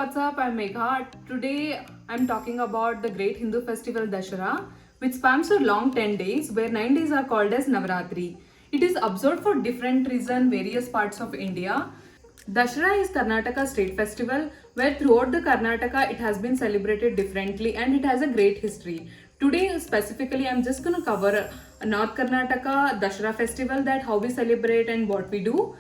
what's up? I'm Megha. Today I'm talking about the great Hindu festival Dashera, which spans a long 10 days, where 9 days are called as Navaratri. It is observed for different reasons, various parts of India. Dashera is Karnataka state festival where throughout the Karnataka it has been celebrated differently and it has a great history. Today specifically I'm just going to cover North Karnataka Dashera festival, that how we celebrate and what we do.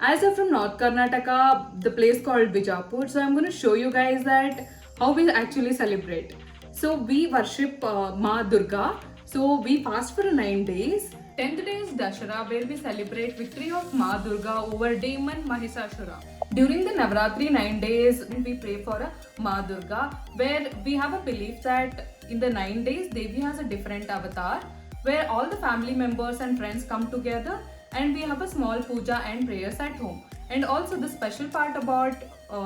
As I'm from North Karnataka, the place called Bijapur, so I'm going to show you guys that how we actually celebrate. So we worship Ma Durga. So we fast for 9 days. 10th day is Dashera, where we celebrate victory of Ma Durga over demon Mahishasura. During the Navratri 9 days, we pray for a Ma Durga, where we have a belief that in the 9 days, Devi has a different avatar, where all the family members and friends come together and we have a small puja and prayers at home. And also the special part about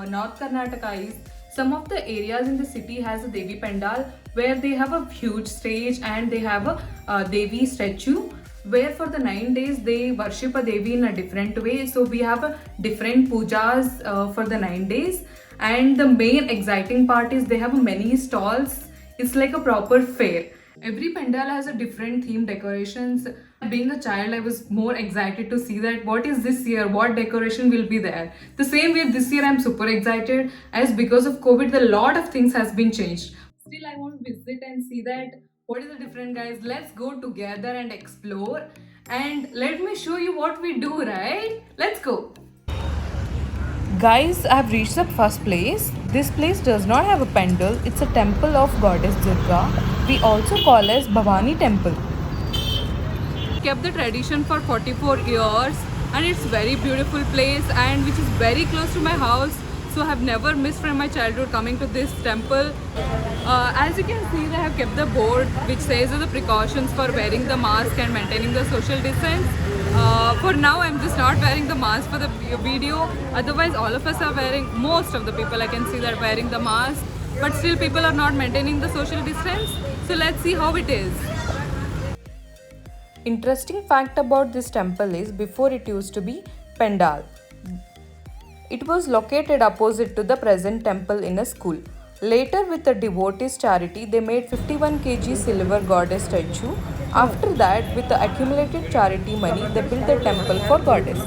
North Karnataka is some of the areas in the city has a Devi Pandal where they have a huge stage and they have a Devi statue, where for the 9 days they worship a Devi in a different way. So we have a different pujas for the 9 days, and the main exciting part is they have many stalls. It's like a proper fair. Every pandal has a different theme decorations. Being a child, I was more excited to see that what is this year, what decoration will be there. The same way this year I'm super excited, as because of COVID, a lot of things has been changed. Still, I want to visit and see that what is the different, guys. Let's go together and explore. And let me show you what we do, right? Let's go. Guys, I've reached the first place. This place does not have a pendle. It's a temple of goddess Durga. We also call as Bhavani temple. Kept the tradition for 44 years and it's very beautiful place and which is very close to my house. So I have never missed from my childhood coming to this temple. As you can see, they have kept the board which says the precautions for wearing the mask and maintaining the social distance. For now, I'm just not wearing the mask for the video. Otherwise, all of us are wearing, most of the people I can see that are wearing the mask. But still, people are not maintaining the social distance. So let's see how it is. Interesting fact about this temple is before it used to be Pendal. It was located opposite to the present temple in a school. Later, with the devotees' charity, they made 51 kg silver goddess statue. After that, with the accumulated charity money, they built the temple for goddess.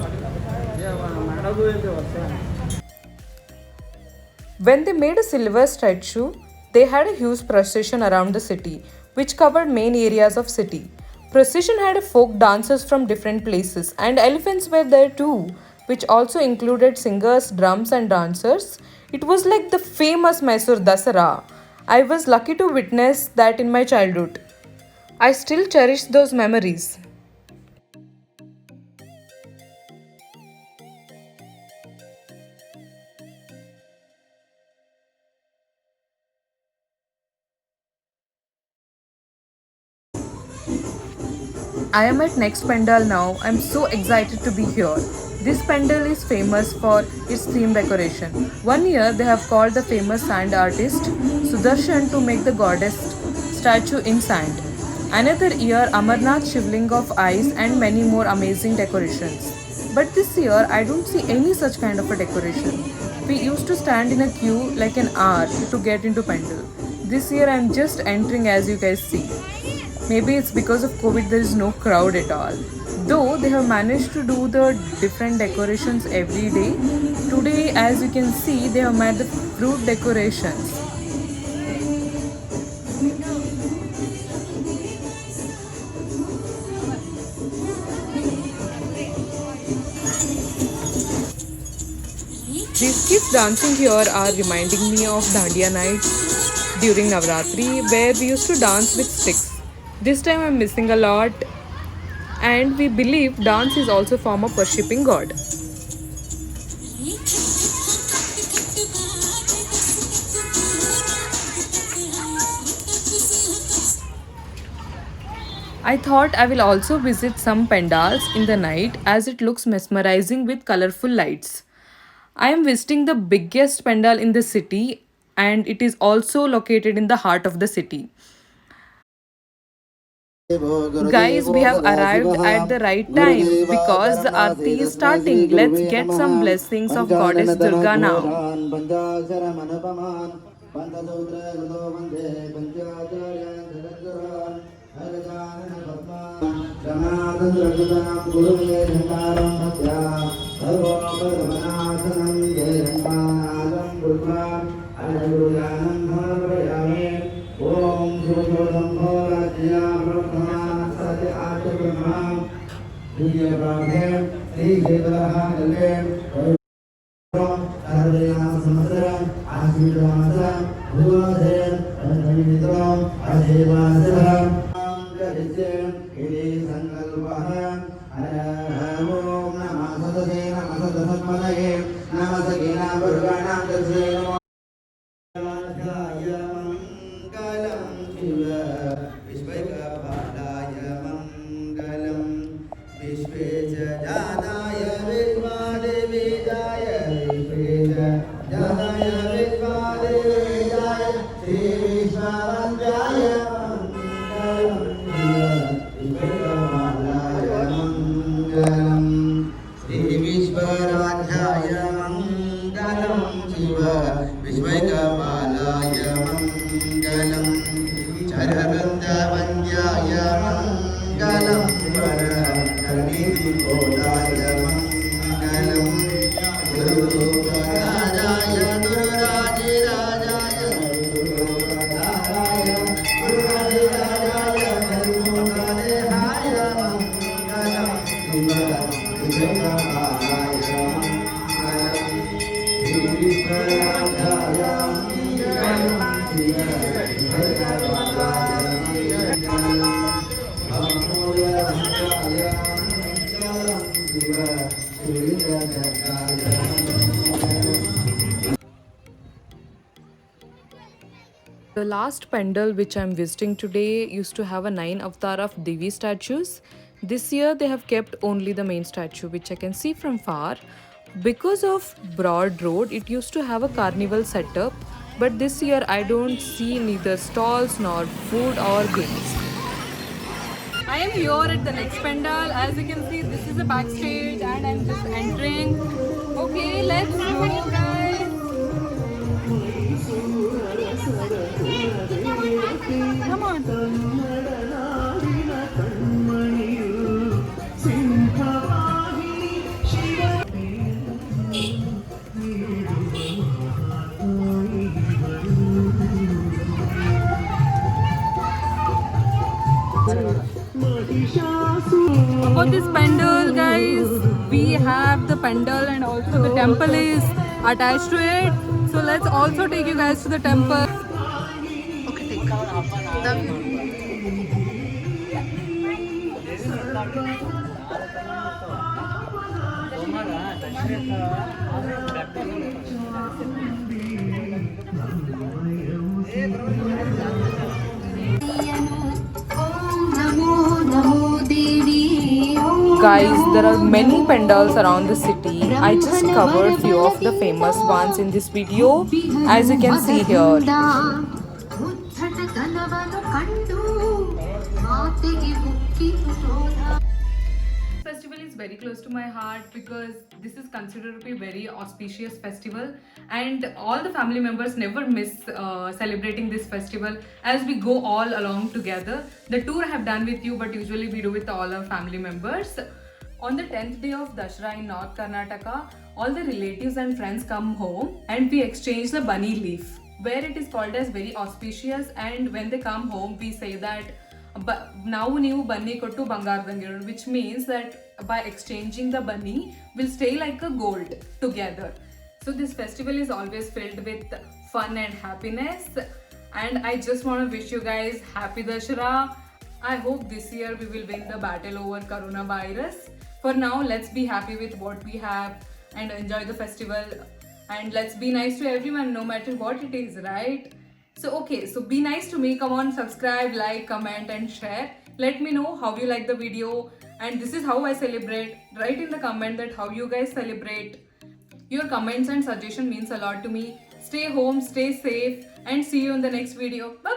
When they made a silver statue, they had a huge procession around the city, which covered main areas of city. Procession had folk dancers from different places, and elephants were there too, which also included singers, drums, and dancers. It was like the famous Mysore Dasara. I was lucky to witness that in my childhood. I still cherish those memories. I am at next pandal now. I'm so excited to be here. This pandal is famous for its theme decoration. One year they have called the famous sand artist Sudarshan to make the goddess statue in sand. Another year Amarnath Shivling of ice and many more amazing decorations. But this year I don't see any such kind of a decoration. We used to stand in a queue like an hour to get into pandal. This year I'm just entering, as you guys see. Maybe it's because of COVID there is no crowd at all. Though they have managed to do the different decorations every day. Today, as you can see, they have made the fruit decorations. These kids dancing here are reminding me of Dandiya nights during Navratri, where we used to dance with sticks. This time I'm missing a lot, and we believe dance is also a form of worshipping God. I thought I will also visit some pandals in the night as it looks mesmerizing with colorful lights. I am visiting the biggest pandal in the city and it is also located in the heart of the city. Guys, we have arrived at the right time because the Aarti is starting. Let's get some blessings of Goddess Durga now. ओम शिवशोधम्भो राज्ञा ब्रह्मणा सत्य आत्मब्रह्मणा दिव्य ब्राह्मणे श्री क्षेत्रः कल्पे सर्वदेनाम संवत्सरम् आश्विनमासः भूमधेन अनन्तमित्रम् अधेवासः गरिष्यम् इति सङ्कल्पः ओम नमः सतते नमः सतसत्मनये नमः सखेना भर्गाणां दर्शये नमः विश्वराध्याय मंगलम शिव विश्वकपालाय मंगलम चरवृंदवन्द्याय मंगलम वर कर्णिकोलाय मंगलम गुरुराजाय गुरुराजिराजाय गुरुराजाय गुरुराजिराजाय हरिमोहनाय मंगलम Shiv विश्वकपालाय The last pandal which I'm visiting today used to have a 9 avatar of Devi statues. This year they have kept only the main statue which I can see from far. Because of broad road it used to have a carnival setup, but this year I don't see neither stalls nor food or games. I am here at the next pandal. As you can see, this is the backstage and I'm just entering. Okay, let's go guys. Come on. About this pandal, guys, we have the pandal and also the temple is attached to it. So let's also take you guys to the temple. Guys, there are many pandals around the city. I just covered few of the famous ones in this video, as you can see here. Festival is very close to my heart because this is considered to be a very auspicious festival, and all the family members never miss celebrating this festival as we go all along together. The tour I have done with you, but usually we do with all our family members. On the 10th day of Dashera in North Karnataka, all the relatives and friends come home and we exchange the bunny leaf, where it is called as very auspicious, and when they come home we say that now ನೀವು ಬನ್ನಿ ಕೊಟ್ಟು ಬಂಗಾರದಂಗಿರೋಣ, which means that by exchanging the bunny we'll stay like a gold together. So this festival is always filled with fun and happiness, and I just want to wish you guys happy Dashera. I hope this year we will win the battle over coronavirus. For now, let's be happy with what we have and enjoy the festival, and let's be nice to everyone no matter what it is, right? So okay, so be nice to me. Come on, subscribe, like, comment and share. Let me know how you like the video, and this is how I celebrate. Write in the comment that how you guys celebrate. Your comments and suggestion means a lot to me. Stay home, stay safe, and see you in the next video. Bye.